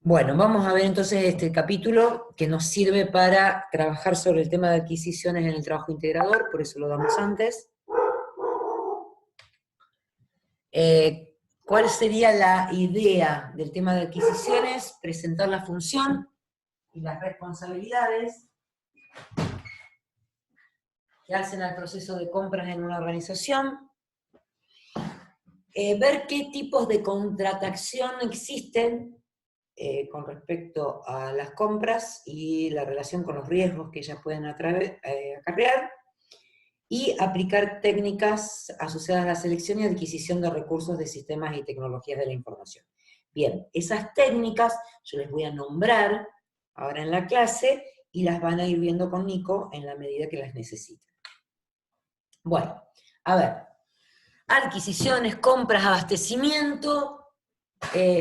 Bueno, vamos a ver entonces este capítulo que nos sirve para trabajar sobre el tema de adquisiciones en el trabajo integrador, por eso lo damos antes. ¿Cuál sería la idea del tema de adquisiciones? Presentar la función y las responsabilidades que hacen al proceso de compras en una organización. Ver qué tipos de contratación existen con respecto a las compras y la relación con los riesgos que ellas pueden acarrear, y aplicar técnicas asociadas a la selección y adquisición de recursos de sistemas y tecnologías de la información. Bien, esas técnicas yo les voy a nombrar ahora en la clase y las van a ir viendo con Nico en la medida que las necesiten. Bueno, a ver, adquisiciones, compras, abastecimiento,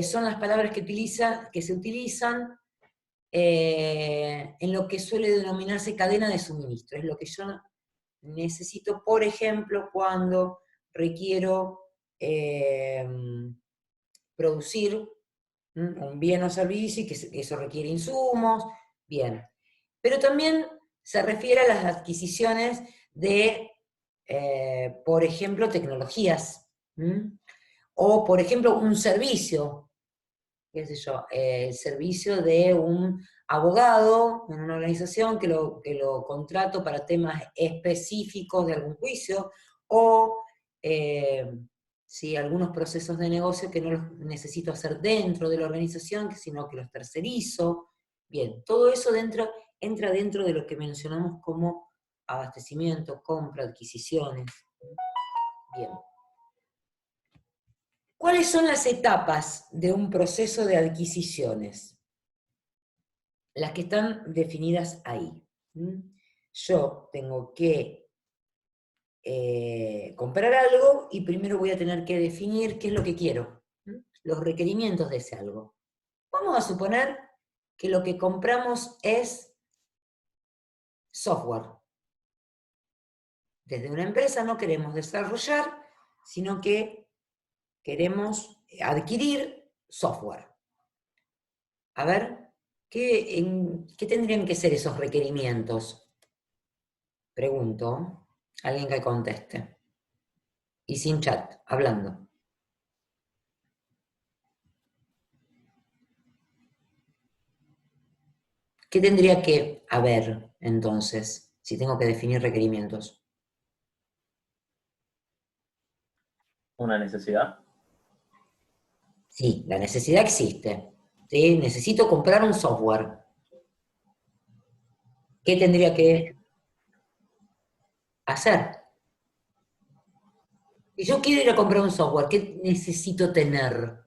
son las palabras que se utilizan en lo que suele denominarse cadena de suministro. Es lo que yo necesito, por ejemplo, cuando requiero producir un bien o servicio y que eso requiere insumos, bien. Pero también se refiere a las adquisiciones de, por ejemplo, tecnologías, o, por ejemplo, un servicio, qué sé yo, el servicio de un abogado en una organización que lo contrato para temas específicos de algún juicio, o algunos procesos de negocio que no los necesito hacer dentro de la organización, sino que los tercerizo. Bien, todo eso entra dentro de lo que mencionamos como abastecimiento, compra, adquisiciones. Bien. ¿Cuáles son las etapas de un proceso de adquisiciones? Las que están definidas ahí. Yo tengo que comprar algo y primero voy a tener que definir qué es lo que quiero, los requerimientos de ese algo. Vamos a suponer que lo que compramos es software. Desde una empresa no queremos desarrollar, sino que queremos adquirir software. A ver, ¿qué tendrían que ser esos requerimientos? Pregunto. Alguien que conteste. Y sin chat, hablando. ¿Qué tendría que haber, entonces, si tengo que definir requerimientos? ¿Una necesidad? Sí, la necesidad existe. ¿Sí? Necesito comprar un software. ¿Qué tendría que hacer? Si yo quiero ir a comprar un software, ¿qué necesito tener?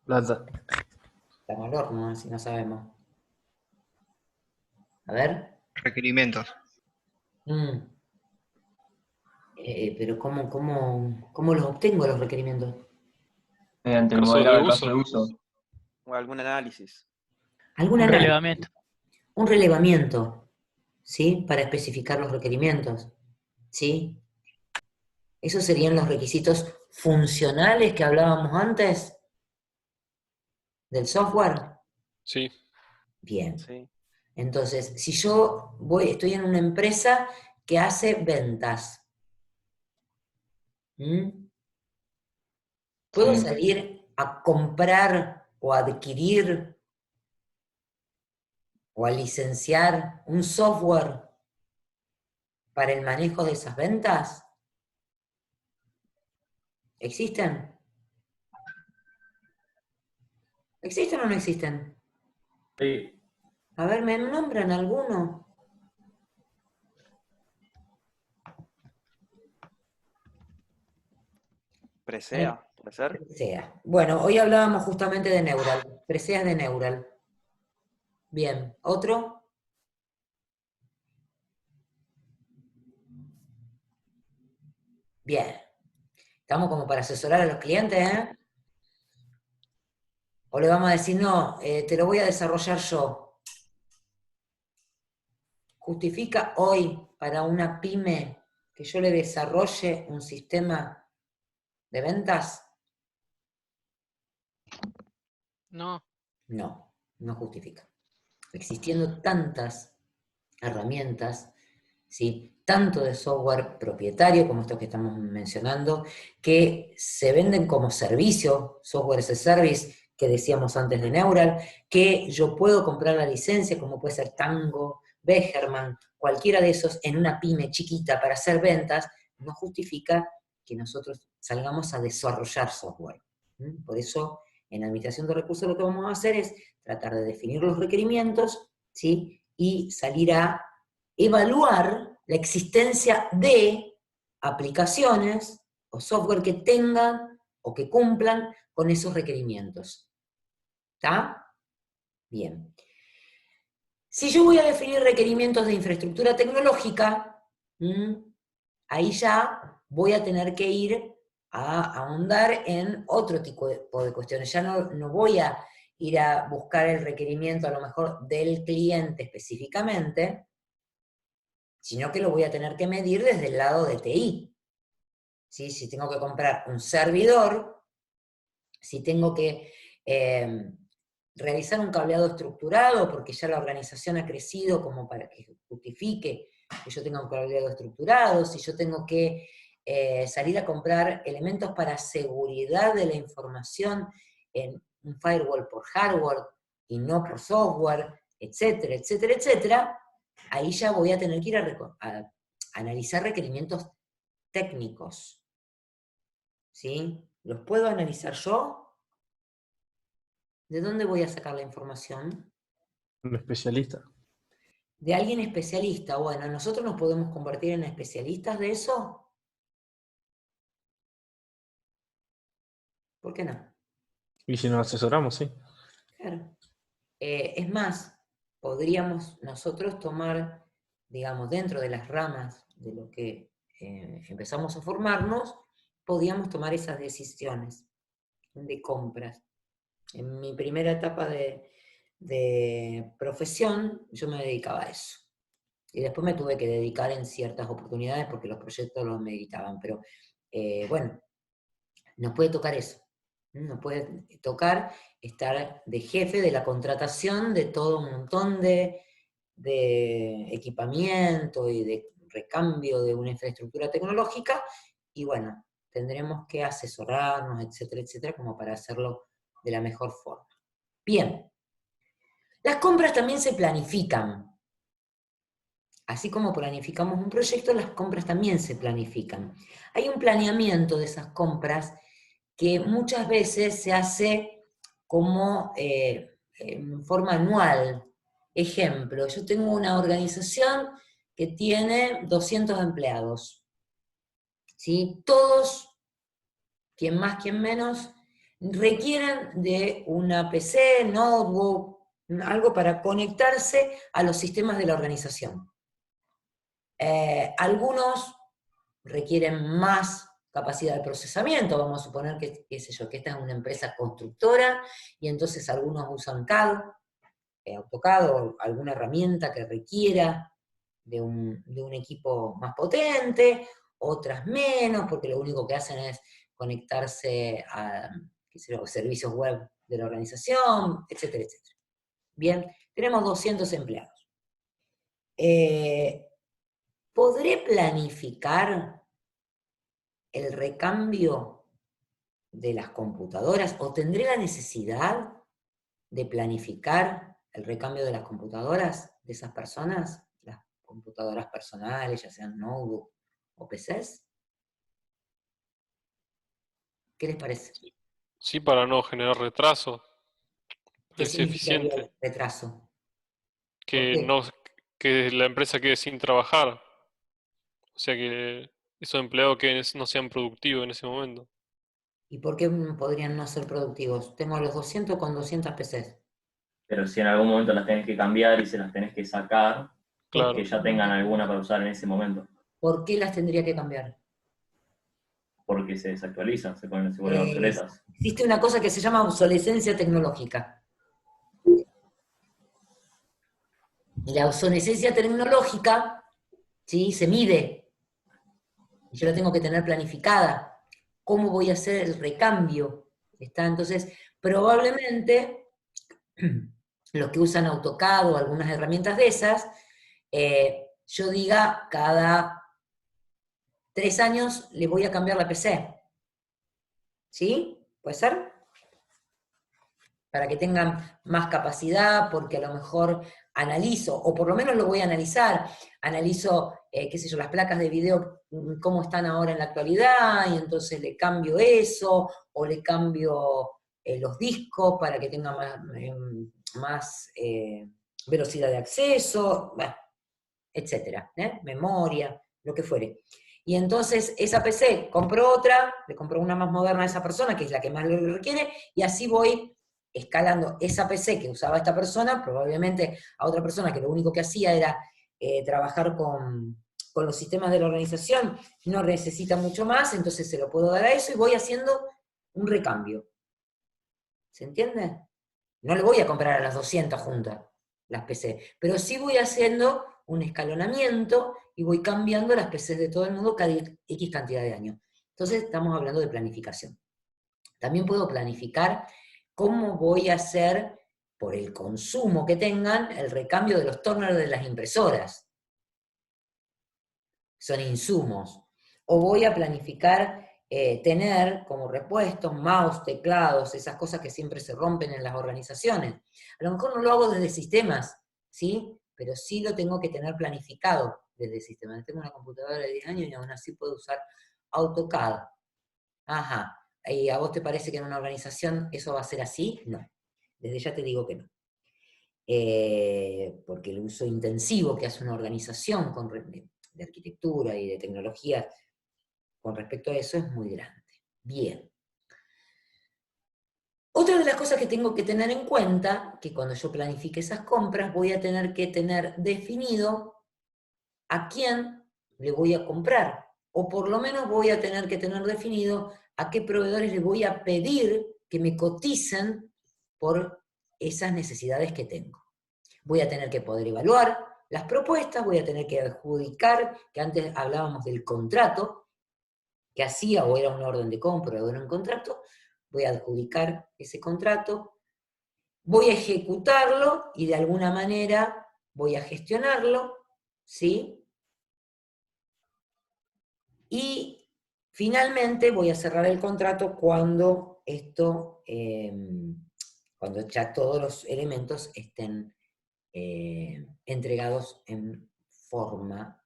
Plata. Estamos al horno, si no sabemos. A ver. Requerimientos. Pero ¿cómo los obtengo los requerimientos? Mediante el Caso de modelado de uso. caso de uso. O algún análisis. ¿Algún Un análisis? relevamiento. Un relevamiento, ¿sí? Para especificar los requerimientos, ¿sí? ¿Esos serían los requisitos funcionales que hablábamos antes del software? Sí. Bien. Sí. Entonces, si yo estoy en una empresa que hace ventas, ¿puedo Sí. salir a comprar o a adquirir o a licenciar un software para el manejo de esas ventas? ¿Existen? ¿Existen o no existen? Sí. A ver, ¿me nombran alguno? Presea, ¿puede ser? Presea. Bueno, hoy hablábamos justamente de Neural. Preseas de Neural. Bien. ¿Otro? Bien. Estamos como para asesorar a los clientes, ¿eh? O le vamos a decir, no, te lo voy a desarrollar yo. ¿Justifica hoy para una pyme que yo le desarrolle un sistema de ventas? No. No, no justifica. Existiendo tantas herramientas, ¿sí? Tanto de software propietario como estos que estamos mencionando, que se venden como servicio, software as a service, que decíamos antes de Neural, que yo puedo comprar la licencia, como puede ser Tango, Begerman, cualquiera de esos, en una pyme chiquita para hacer ventas, no justifica que nosotros salgamos a desarrollar software. Por eso, en administración de recursos lo que vamos a hacer es tratar de definir los requerimientos, ¿sí? Y salir a evaluar la existencia de aplicaciones o software que tengan o que cumplan con esos requerimientos. ¿Está? Bien. Si yo voy a definir requerimientos de infraestructura tecnológica, ahí ya voy a tener que ir a ahondar en otro tipo de cuestiones. Ya no voy a ir a buscar el requerimiento a lo mejor del cliente específicamente, sino que lo voy a tener que medir desde el lado de TI. ¿Sí? Si tengo que comprar un servidor, si tengo que realizar un cableado estructurado, porque ya la organización ha crecido como para que justifique que yo tenga un cableado estructurado, si yo tengo que salir a comprar elementos para seguridad de la información en un firewall por hardware y no por software, etcétera, etcétera, etcétera, ahí ya voy a tener que ir a analizar requerimientos técnicos. ¿Sí? ¿Los puedo analizar yo? ¿De dónde voy a sacar la información? Un especialista. ¿De alguien especialista? Bueno, ¿nosotros nos podemos convertir en especialistas de eso? ¿Por qué no? Y si nos asesoramos, sí. Claro. Es más, podríamos nosotros tomar, digamos, dentro de las ramas de lo que empezamos a formarnos, podíamos tomar esas decisiones de compras. En mi primera etapa de profesión, yo me dedicaba a eso. Y después me tuve que dedicar en ciertas oportunidades porque los proyectos los meditaban. Pero bueno, nos puede tocar eso. Nos puede tocar estar de jefe de la contratación de todo un montón de equipamiento y de recambio de una infraestructura tecnológica. Y bueno, tendremos que asesorarnos, etcétera, etcétera, como para hacerlo de la mejor forma. Bien. Las compras también se planifican. Así como planificamos un proyecto, las compras también se planifican. Hay un planeamiento de esas compras que muchas veces se hace como en forma anual. Ejemplo, yo tengo una organización que tiene 200 empleados. ¿Sí? Todos, quien más, quien menos, requieren de una PC, notebook, algo para conectarse a los sistemas de la organización. Algunos requieren más capacidad de procesamiento, vamos a suponer que, qué sé yo, que esta es una empresa constructora, y entonces algunos usan CAD, AutoCAD o alguna herramienta que requiera de un equipo más potente, otras menos, porque lo único que hacen es conectarse a, qué sé yo, servicios web de la organización, etcétera, etcétera. Bien, tenemos 200 empleados. ¿Podré planificar el recambio de las computadoras o tendré la necesidad de planificar el recambio de las computadoras de esas personas, las computadoras personales, ya sean notebook o PCs? ¿Qué les parece? Sí, para no generar retraso. ¿Qué Parece significaría el eficiente. retraso? ¿Por Que qué? no, que la empresa quede sin trabajar. O sea que esos empleados que no sean productivos en ese momento. ¿Y por qué podrían no ser productivos? Tengo los 200 con 200 PCs. Pero si en algún momento las tenés que cambiar y se las tenés que sacar, ¿Por Claro. que qué? ya tengan alguna para usar en ese momento. ¿Por qué las tendría que cambiar? Porque se desactualizan, se vuelven obsoletas. Existe una cosa que se llama obsolescencia tecnológica. Y la obsolescencia tecnológica, ¿sí?, se mide. Y yo la tengo que tener planificada. ¿Cómo voy a hacer el recambio? ¿Está? Entonces, probablemente los que usan AutoCAD o algunas herramientas de esas, yo diga cada 3 años le voy a cambiar la PC. ¿Sí? ¿Puede ser? Para que tengan más capacidad, porque a lo mejor analizo, o por lo menos lo voy a analizar, analizo, qué sé yo, las placas de video, cómo están ahora en la actualidad, y entonces le cambio eso, o le cambio los discos para que tengan más velocidad de acceso, bueno, etcétera, memoria, lo que fuere. Y entonces esa PC, compro otra, le compro una más moderna a esa persona, que es la que más le requiere, y así voy escalando esa PC que usaba esta persona, probablemente a otra persona que lo único que hacía era trabajar con los sistemas de la organización, no necesita mucho más, entonces se lo puedo dar a eso y voy haciendo un recambio. ¿Se entiende? No le voy a comprar a las 200 juntas, las PC, pero sí voy haciendo un escalonamiento y voy cambiando las PCs de todo el mundo cada X cantidad de años. Entonces estamos hablando de planificación. También puedo planificar cómo voy a hacer, por el consumo que tengan, el recambio de los toners de las impresoras. Son insumos. O voy a planificar tener como repuestos mouse, teclados, esas cosas que siempre se rompen en las organizaciones. A lo mejor no lo hago desde sistemas, ¿sí? Pero sí lo tengo que tener planificado desde sistemas. Tengo una computadora de 10 años y aún así puedo usar AutoCAD. Ajá. ¿Y a vos te parece que en una organización eso va a ser así? No. Desde ya te digo que no. Porque el uso intensivo que hace una organización de arquitectura y de tecnología con respecto a eso es muy grande. Bien. Otra de las cosas que tengo que tener en cuenta, que cuando yo planifique esas compras, voy a tener que tener definido a quién le voy a comprar. O por lo menos voy a tener que tener definido a qué proveedores le voy a pedir que me coticen por esas necesidades que tengo. Voy a tener que poder evaluar las propuestas, voy a tener que adjudicar, que antes hablábamos del contrato, que hacía o era una orden de compra o era un contrato, voy a adjudicar ese contrato, voy a ejecutarlo y de alguna manera voy a gestionarlo, ¿sí? Y finalmente voy a cerrar el contrato cuando cuando ya todos los elementos estén entregados en forma,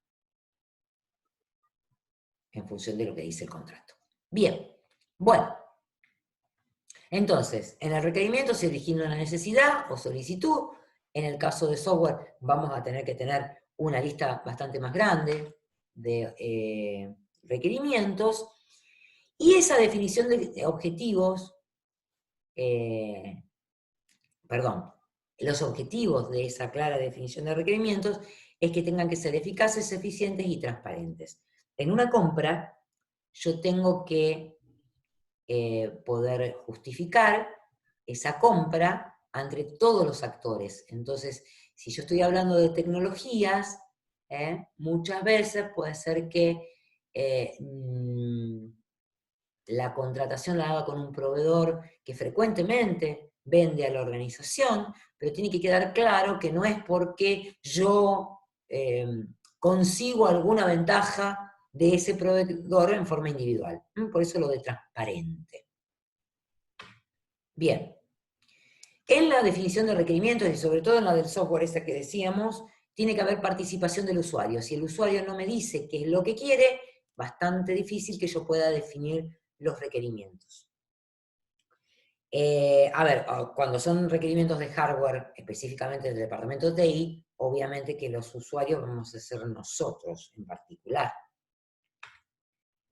en función de lo que dice el contrato. Bien, bueno. Entonces, en el requerimiento se origina una necesidad o solicitud. En el caso de software vamos a tener que tener una lista bastante más grande de requerimientos. Y esa definición de objetivos, los objetivos de esa clara definición de requerimientos es que tengan que ser eficaces, eficientes y transparentes. En una compra, yo tengo que poder justificar esa compra entre todos los actores. Entonces, si yo estoy hablando de tecnologías, muchas veces puede ser que la contratación la haga con un proveedor que frecuentemente vende a la organización, pero tiene que quedar claro que no es porque yo consigo alguna ventaja de ese proveedor en forma individual. Por eso lo de transparente. Bien. En la definición de requerimientos, y sobre todo en la del software esta que decíamos, tiene que haber participación del usuario. Si el usuario no me dice qué es lo que quiere, bastante difícil que yo pueda definir los requerimientos. Cuando son requerimientos de hardware, específicamente del departamento de TI, obviamente que los usuarios vamos a ser nosotros en particular.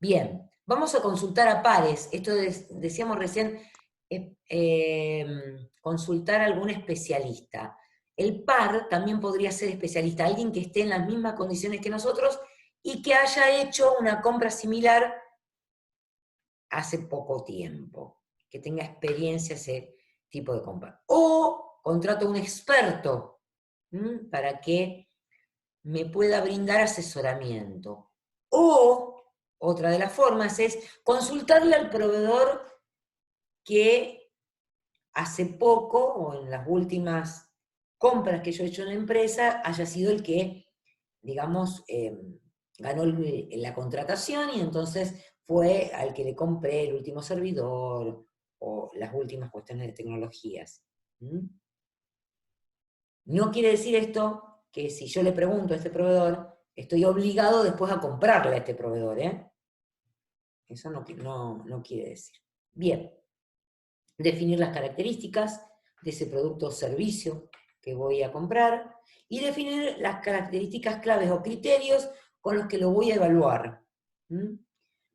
Bien, vamos a consultar a pares. Esto decíamos recién, consultar a algún especialista. El par también podría ser especialista, alguien que esté en las mismas condiciones que nosotros y que haya hecho una compra similar hace poco tiempo, que tenga experiencia ese tipo de compra. O contrato a un experto para que me pueda brindar asesoramiento. O otra de las formas es consultarle al proveedor que hace poco, o en las últimas compras que yo he hecho en la empresa, haya sido el que, digamos, ganó la contratación y entonces fue al que le compré el último servidor o las últimas cuestiones de tecnologías. ¿Mm? No quiere decir esto que si yo le pregunto a este proveedor, estoy obligado después a comprarle a este proveedor, ¿eh? Eso no quiere decir. Bien, definir las características de ese producto o servicio que voy a comprar y definir las características claves o criterios con los que lo voy a evaluar. ¿Mm?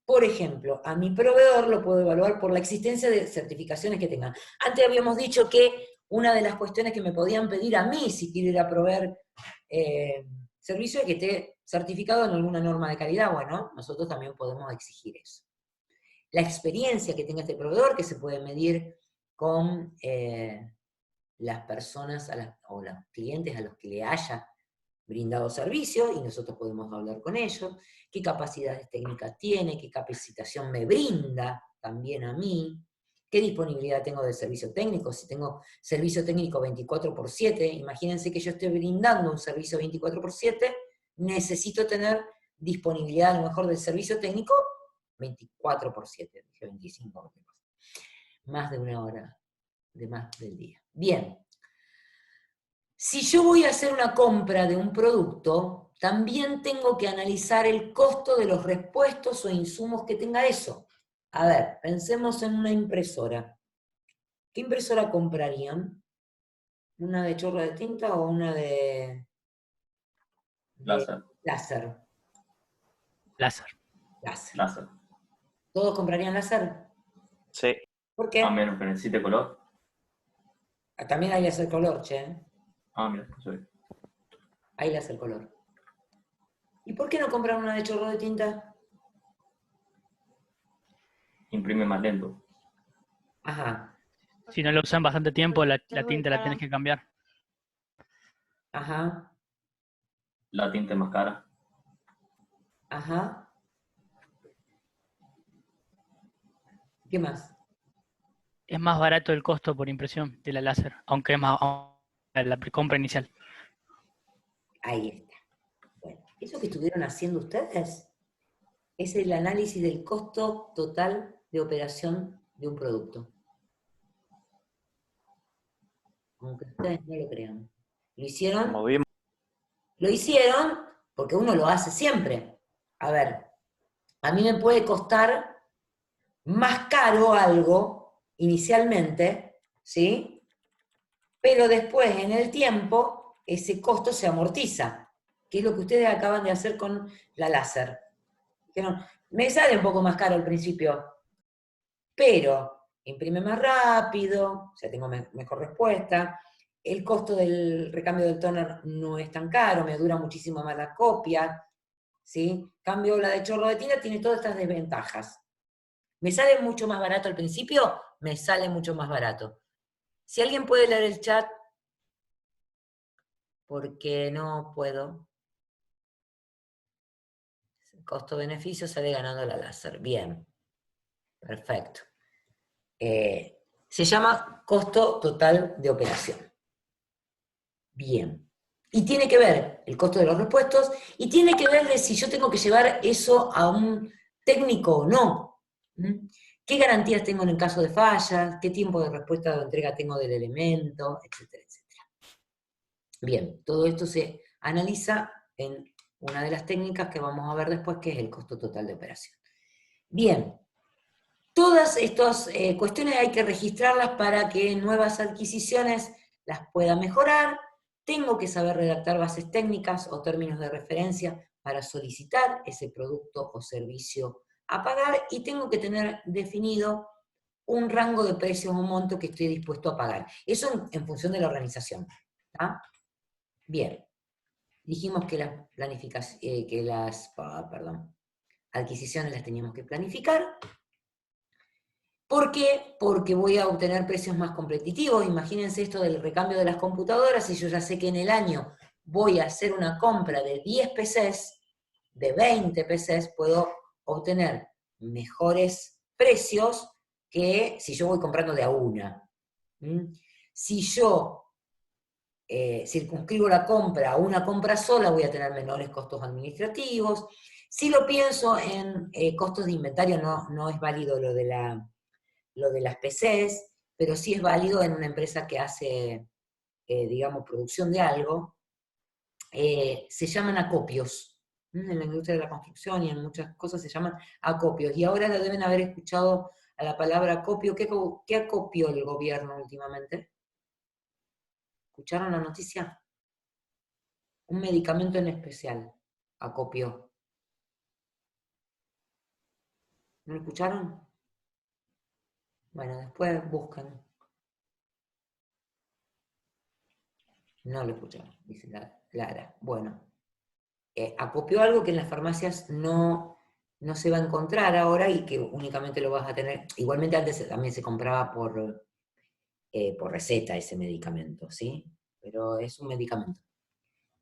Por ejemplo, a mi proveedor lo puedo evaluar por la existencia de certificaciones que tenga. Antes habíamos dicho que una de las cuestiones que me podían pedir a mí si quiero ir a proveer servicio es que esté certificado en alguna norma de calidad. Bueno, nosotros también podemos exigir eso. La experiencia que tenga este proveedor, que se puede medir con las personas o los clientes a los que le haya brindado servicio, y nosotros podemos hablar con ellos, qué capacidades técnicas tiene, qué capacitación me brinda también a mí, qué disponibilidad tengo del servicio técnico, si tengo servicio técnico 24/7, imagínense que yo estoy brindando un servicio 24/7, necesito tener disponibilidad a lo mejor del servicio técnico 24/7, dije 25, más de una hora, de más del día. Bien. Si yo voy a hacer una compra de un producto, también tengo que analizar el costo de los repuestos o insumos que tenga eso. A ver, pensemos en una impresora. ¿Qué impresora comprarían? ¿Una de chorro de tinta o una de Láser. láser? Láser. Láser. Láser. ¿Todos comprarían láser? Sí. ¿Por qué? A menos que necesite color. También hay láser color, che. Ah, mira, soy. Hay láser color. ¿Y por qué no compran una de chorro de tinta? Imprime más lento. Ajá, Si no lo usan bastante tiempo, la tinta la tienes que cambiar. ajá, La tinta es más cara. ajá. ¿Qué más? Es más barato el costo por impresión de la láser, aunque es más la compra inicial. Ahí está. Bueno, eso que estuvieron haciendo ustedes es el análisis del costo total de operación de un producto. Aunque ustedes no lo crean. ¿Lo hicieron? Movimos. Lo hicieron porque uno lo hace siempre. A ver, a mí me puede costar más caro algo inicialmente, ¿sí? Pero después, en el tiempo, ese costo se amortiza, que es lo que ustedes acaban de hacer con la láser. Dijeron, me sale un poco más caro al principio, pero imprime más rápido, o sea, tengo mejor respuesta, el costo del recambio del toner no es tan caro, me dura muchísimo más la copia, ¿sí? Cambio la de chorro de tinta, tiene todas estas desventajas. ¿Me sale mucho más barato al principio? Me sale mucho más barato. Si alguien puede leer el chat, porque no puedo. Costo-beneficio sale ganando la láser. Bien. Perfecto. Se llama costo total de operación. Bien. Y tiene que ver el costo de los repuestos, y tiene que ver de si yo tengo que llevar eso a un técnico o no. ¿Mm? ¿Qué garantías tengo en el caso de fallas? ¿Qué tiempo de respuesta o entrega tengo del elemento? Etcétera, etcétera. Bien, todo esto se analiza en una de las técnicas que vamos a ver después, que es el costo total de operación. Bien, todas estas cuestiones hay que registrarlas para que nuevas adquisiciones las pueda mejorar. Tengo que saber redactar bases técnicas o términos de referencia para solicitar ese producto o servicio a pagar, y tengo que tener definido un rango de precios o monto que estoy dispuesto a pagar. Eso en función de la organización. ¿Tá? Bien. Dijimos que las adquisiciones las teníamos que planificar. ¿Por qué? Porque voy a obtener precios más competitivos. Imagínense esto del recambio de las computadoras, y yo ya sé que en el año voy a hacer una compra de 10 PCs, de 20 PCs, puedo obtener mejores precios que si yo voy comprando de a una. ¿Mm? Si yo circunscribo la compra a una compra sola, voy a tener menores costos administrativos. Si lo pienso en costos de inventario, no es válido lo de las PCs, pero sí es válido en una empresa que hace, digamos, producción de algo. Se llaman acopios. En la industria de la construcción y en muchas cosas se llaman acopios. Y ahora lo deben haber escuchado a la palabra acopio. ¿Qué acopió el gobierno últimamente? ¿Escucharon la noticia? Un medicamento en especial acopió. ¿No lo escucharon? Bueno, después buscan. No lo escucharon, dice Lara. Bueno, acopió algo que en las farmacias no se va a encontrar ahora y que únicamente lo vas a tener. Igualmente antes también se compraba por receta ese medicamento, ¿sí? Pero es un medicamento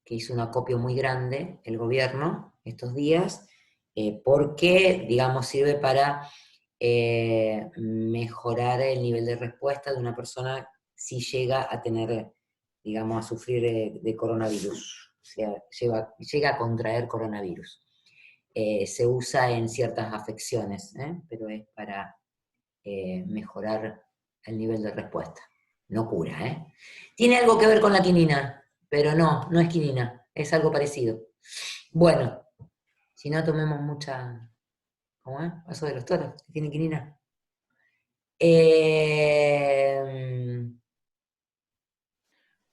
que hizo un acopio muy grande el gobierno estos días, porque, digamos, sirve para mejorar el nivel de respuesta de una persona si llega a tener, digamos, a sufrir de coronavirus, o sea, llega a contraer coronavirus. Se usa en ciertas afecciones, pero es para mejorar el nivel de respuesta. No cura, ¿eh? Tiene algo que ver con la quinina, pero no es quinina, es algo parecido. Bueno, si no tomemos mucha... ¿Cómo es? Paso de los toros, que tiene quinina.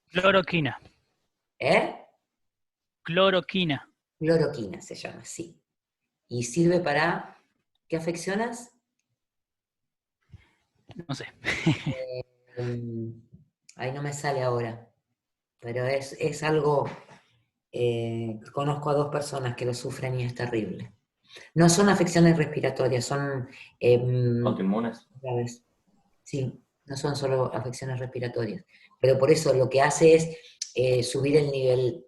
Cloroquina. Cloroquina. Cloroquina se llama, sí. ¿Y sirve para qué afecciones? No sé. Ahí no me sale ahora, pero es algo... conozco a 2 personas que lo sufren y es terrible. No son afecciones respiratorias, son... Autoinmunes. graves. Sí, no son solo afecciones respiratorias. Pero por eso lo que hace es subir el nivel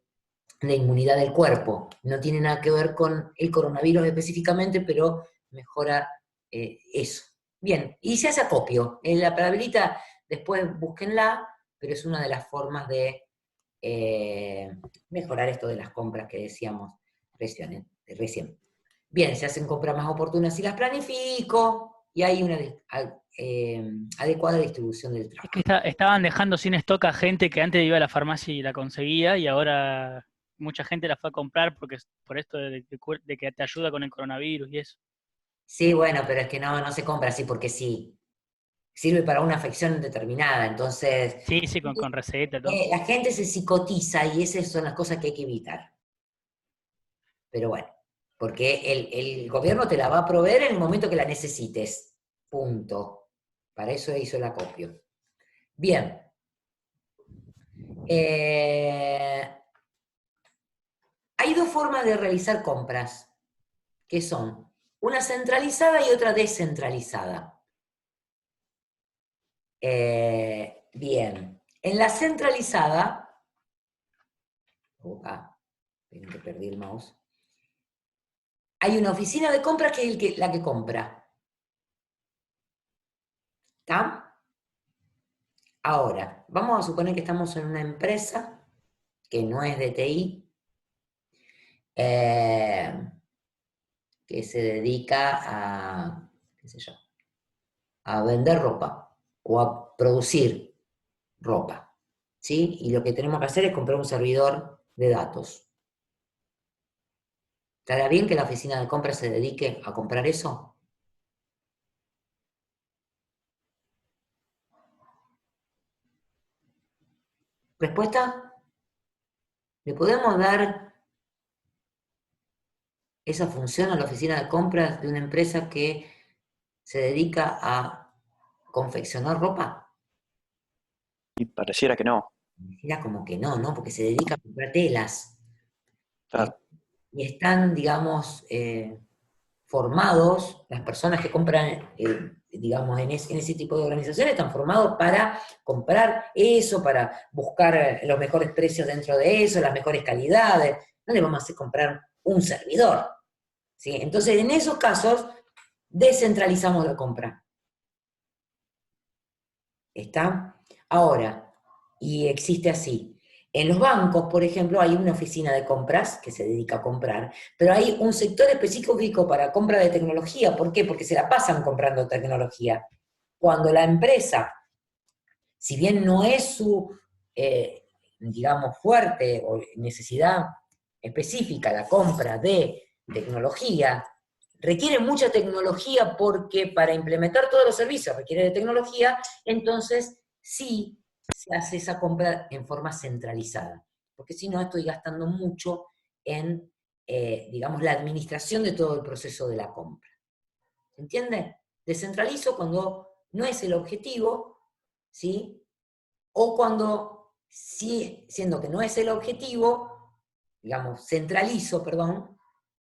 de inmunidad del cuerpo. No tiene nada que ver con el coronavirus específicamente, pero mejora eso. Bien, y se hace acopio. En la palabrita, después búsquenla, pero es una de las formas de mejorar esto de las compras que decíamos recién. Bien, se hacen compras más oportunas y las planifico, y hay una adecuada distribución del Es trabajo. que estaban dejando sin stock a gente que antes iba a la farmacia y la conseguía, y ahora mucha gente la fue a comprar por esto de que te ayuda con el coronavirus y eso. Sí, bueno, pero es que no se compra así porque sí. Sirve para una afección determinada, entonces Sí, con receta y todo. la gente se psicotiza y esas son las cosas que hay que evitar. Pero bueno, porque el gobierno te la va a proveer en el momento que la necesites. Punto. Para eso hizo el acopio. Bien. Hay 2 formas de realizar compras, que son una centralizada y otra descentralizada. Bien. En la centralizada, esperen que perdí el mouse. Hay una oficina de compras que es la que compra. ¿Está? Ahora, vamos a suponer que estamos en una empresa que no es de TI, que se dedica a, qué sé yo, a vender ropa o a producir ropa, ¿sí? Y lo que tenemos que hacer es comprar un servidor de datos. ¿Estará bien que la oficina de compras se dedique a comprar eso? ¿Respuesta? ¿Le podemos dar esa función a la oficina de compras de una empresa que se dedica a confeccionar ropa? Y pareciera que no. Era como que no, porque se dedica a comprar telas. Claro. Y están, digamos, formados, las personas que compran, digamos, en ese tipo de organizaciones, están formados para comprar eso, para buscar los mejores precios dentro de eso, las mejores calidades. No le vamos a hacer comprar un servidor, ¿sí? Entonces, en esos casos, descentralizamos la compra. ¿Está? Ahora, y existe así. En los bancos, por ejemplo, hay una oficina de compras que se dedica a comprar, pero hay un sector específico para compra de tecnología. ¿Por qué? Porque se la pasan comprando tecnología. Cuando la empresa, si bien no es su, digamos, fuerte o necesidad específica la compra de tecnología, requiere mucha tecnología porque para implementar todos los servicios requiere de tecnología, entonces sí se hace esa compra en forma centralizada, porque si no estoy gastando mucho en, digamos, la administración de todo el proceso de la compra. ¿Se entiende? Descentralizo cuando no es el objetivo, ¿sí? O cuando, sí, siendo que no es el objetivo, digamos, centralizo, perdón,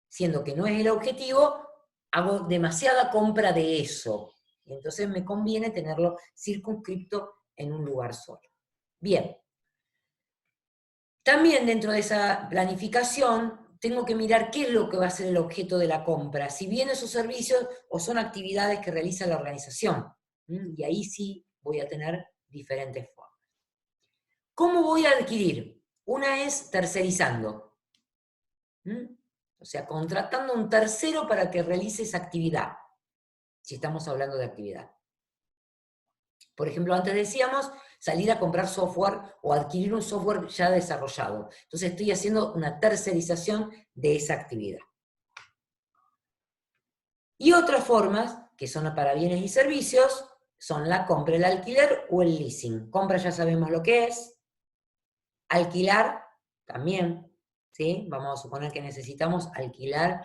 siendo que no es el objetivo, hago demasiada compra de eso. Y entonces me conviene tenerlo circunscripto en un lugar solo. Bien. También dentro de esa planificación tengo que mirar qué es lo que va a ser el objeto de la compra, si bienes o servicios o son actividades que realiza la organización. Y ahí sí voy a tener diferentes formas. ¿Cómo voy a adquirir? Una es tercerizando. O sea, contratando a un tercero para que realice esa actividad, si estamos hablando de actividad. Por ejemplo, antes decíamos salir a comprar software o adquirir un software ya desarrollado. Entonces estoy haciendo una tercerización de esa actividad. Y otras formas, que son para bienes y servicios, son la compra, el alquiler o el leasing. Compra ya sabemos lo que es. Alquilar también, ¿sí? Vamos a suponer que necesitamos alquilar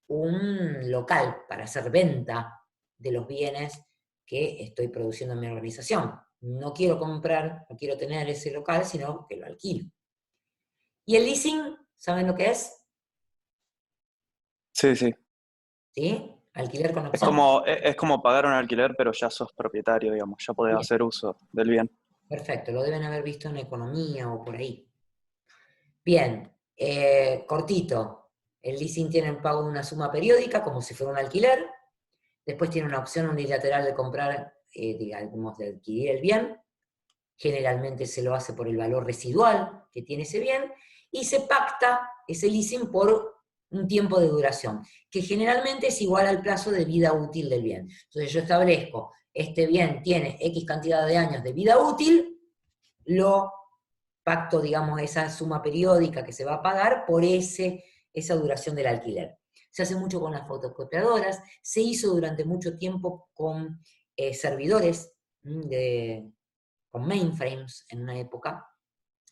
un local para hacer venta de los bienes que estoy produciendo en mi organización. No quiero comprar, no quiero tener ese local, sino que lo alquilo. ¿Y el leasing, saben lo que es? Sí, sí. ¿Sí? Alquiler con Es opción. como pagar un alquiler, pero ya sos propietario, digamos, ya podés Bien. hacer uso del bien. Perfecto, lo deben haber visto en economía o por ahí. Bien, cortito. El leasing tiene el pago de una suma periódica, como si fuera un alquiler. Después tiene una opción unilateral de comprar, digamos, de adquirir el bien. Generalmente se lo hace por el valor residual que tiene ese bien. Y se pacta ese leasing por un tiempo de duración, que generalmente es igual al plazo de vida útil del bien. Entonces yo establezco, este bien tiene X cantidad de años de vida útil, lo pacto, digamos, esa suma periódica que se va a pagar por esa duración del alquiler. Se hace mucho con las fotocopiadoras, se hizo durante mucho tiempo con servidores, con mainframes en una época,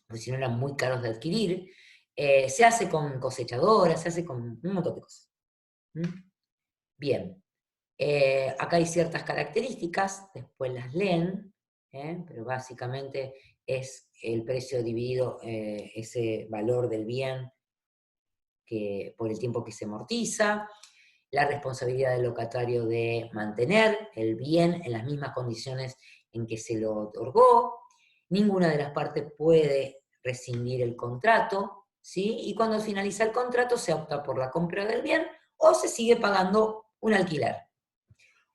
porque si no eran muy caros de adquirir. Se hace con cosechadoras, se hace con un montón de cosas. Bien. Acá hay ciertas características, después las leen, pero básicamente es el precio dividido, ese valor del bien por el tiempo que se amortiza, la responsabilidad del locatario de mantener el bien en las mismas condiciones en que se lo otorgó, ninguna de las partes puede rescindir el contrato, ¿sí? Y cuando finaliza el contrato se opta por la compra del bien o se sigue pagando un alquiler.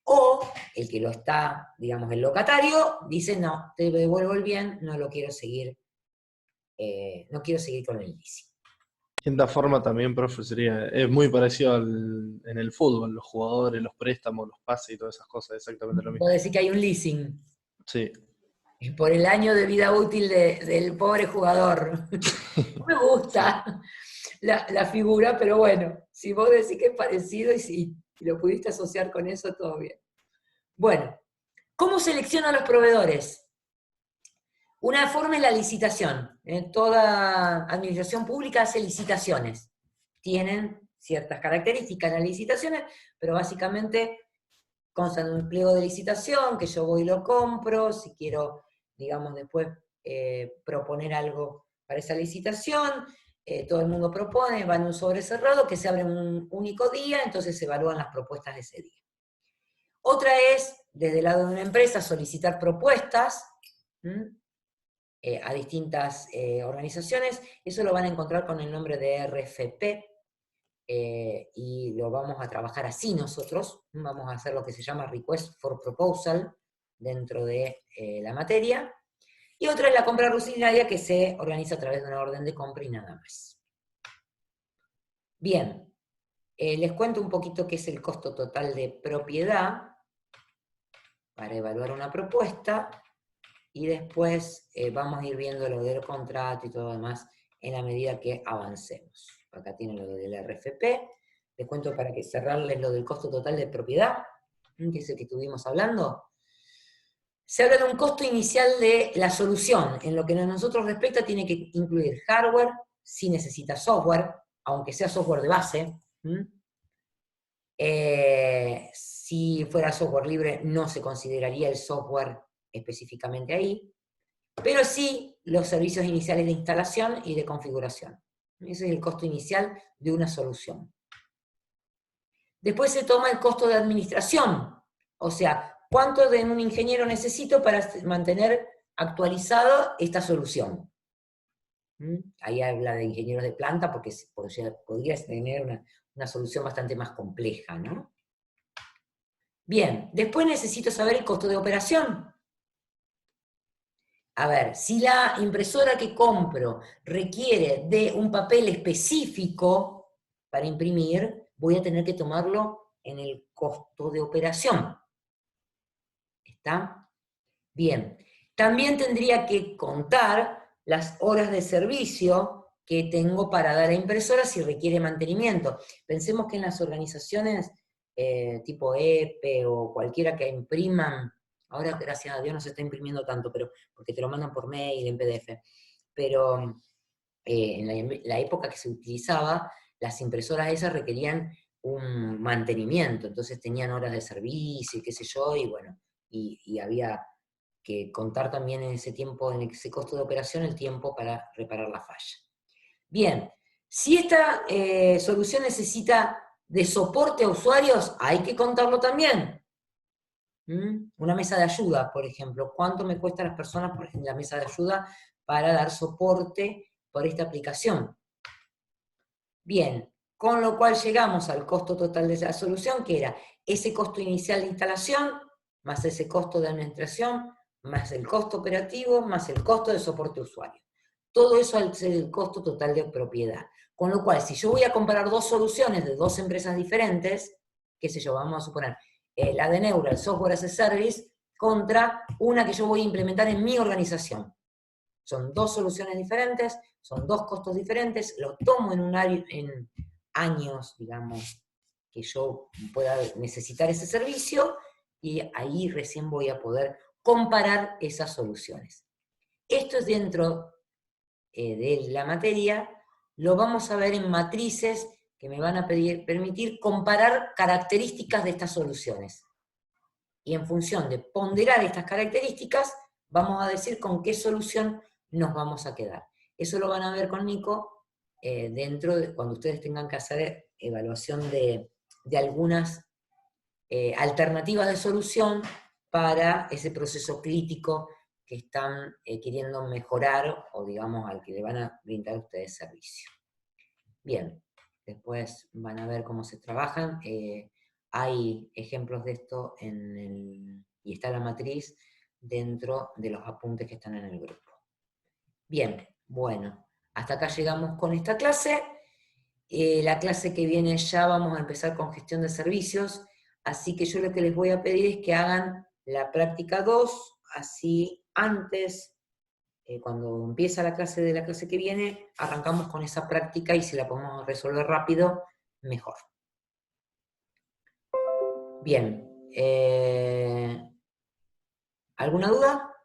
O el que lo está, digamos, el locatario, dice, no, te devuelvo el bien, no lo quiero seguir, no quiero seguir con el leasing. En esta forma también, profe, es muy parecido en el fútbol, los jugadores, los préstamos, los pases y todas esas cosas, exactamente lo mismo. Puedo decir que hay un leasing Sí. por el año de vida útil del pobre jugador. No me gusta la figura, pero bueno, si vos decís que es parecido y si lo pudiste asociar con eso, todo bien. Bueno, ¿cómo selecciono a los proveedores? Una forma es la licitación. Toda administración pública hace licitaciones. Tienen ciertas características las licitaciones, pero básicamente constan de un pliego de licitación, que yo voy y lo compro, si quiero, digamos, después proponer algo para esa licitación, todo el mundo propone, va en un sobre cerrado que se abre en un único día, entonces se evalúan las propuestas de ese día. Otra es, desde el lado de una empresa, solicitar propuestas a distintas organizaciones. Eso lo van a encontrar con el nombre de RFP, y lo vamos a trabajar así nosotros. Vamos a hacer lo que se llama Request for Proposal dentro de la materia. Y otra es la compra rutinaria, que se organiza a través de una orden de compra y nada más. Bien, les cuento un poquito qué es el costo total de propiedad para evaluar una propuesta, y después vamos a ir viendo lo del contrato y todo lo demás en la medida que avancemos. Acá tienen lo del RFP. Les cuento para que cerrarles lo del costo total de propiedad, que es el que estuvimos hablando. Se habla de un costo inicial de la solución. En lo que a nosotros respecta, tiene que incluir hardware, si necesita software, aunque sea software de base. Si fuera software libre, no se consideraría el software específicamente ahí, pero sí los servicios iniciales de instalación y de configuración. Ese es el costo inicial de una solución. Después se toma el costo de administración, o sea, ¿cuánto de un ingeniero necesito para mantener actualizada esta solución? Ahí habla de ingenieros de planta, porque podría tener una solución bastante más compleja, ¿no? Bien, después necesito saber el costo de operación. A ver, si la impresora que compro requiere de un papel específico para imprimir, voy a tener que tomarlo en el costo de operación. ¿Está? Bien. También tendría que contar las horas de servicio que tengo para dar a impresora si requiere mantenimiento. Pensemos que en las organizaciones tipo EPE o cualquiera que impriman, ahora gracias a Dios no se está imprimiendo tanto, pero porque te lo mandan por mail, en PDF, pero en la época que se utilizaba, las impresoras esas requerían un mantenimiento, entonces tenían horas de servicio y qué sé yo, y bueno, y había que contar también en ese tiempo, en ese costo de operación, el tiempo para reparar la falla. Bien, si esta solución necesita de soporte a usuarios, hay que contarlo también. Una mesa de ayuda, por ejemplo. ¿Cuánto me cuesta a las personas, por ejemplo, la mesa de ayuda para dar soporte por esta aplicación? Bien, con lo cual llegamos al costo total de la solución, que era ese costo inicial de instalación, más ese costo de administración, más el costo operativo, más el costo de soporte a usuario. Todo eso al ser el costo total de propiedad. Con lo cual, si yo voy a comparar dos soluciones de dos empresas diferentes, qué sé yo, vamos a suponer, la de Neura, el Software as a Service, contra una que yo voy a implementar en mi organización. Son dos soluciones diferentes, son dos costos diferentes, lo tomo en años, digamos, que yo pueda necesitar ese servicio, y ahí recién voy a poder comparar esas soluciones. Esto es dentro de la materia, lo vamos a ver en matrices que me van a permitir comparar características de estas soluciones. Y en función de ponderar estas características, vamos a decir con qué solución nos vamos a quedar. Eso lo van a ver con Nico dentro de cuando ustedes tengan que hacer evaluación de algunas alternativas de solución para ese proceso crítico que están queriendo mejorar, o digamos al que le van a brindar a ustedes servicio. Bien, después van a ver cómo se trabajan. Hay ejemplos de esto y está la matriz dentro de los apuntes que están en el grupo. Bien, bueno, hasta acá llegamos con esta clase. La clase que viene ya vamos a empezar con gestión de servicios, así que yo lo que les voy a pedir es que hagan la práctica 2, así antes, cuando empieza la clase de la clase que viene, arrancamos con esa práctica y si la podemos resolver rápido, mejor. Bien, ¿alguna duda?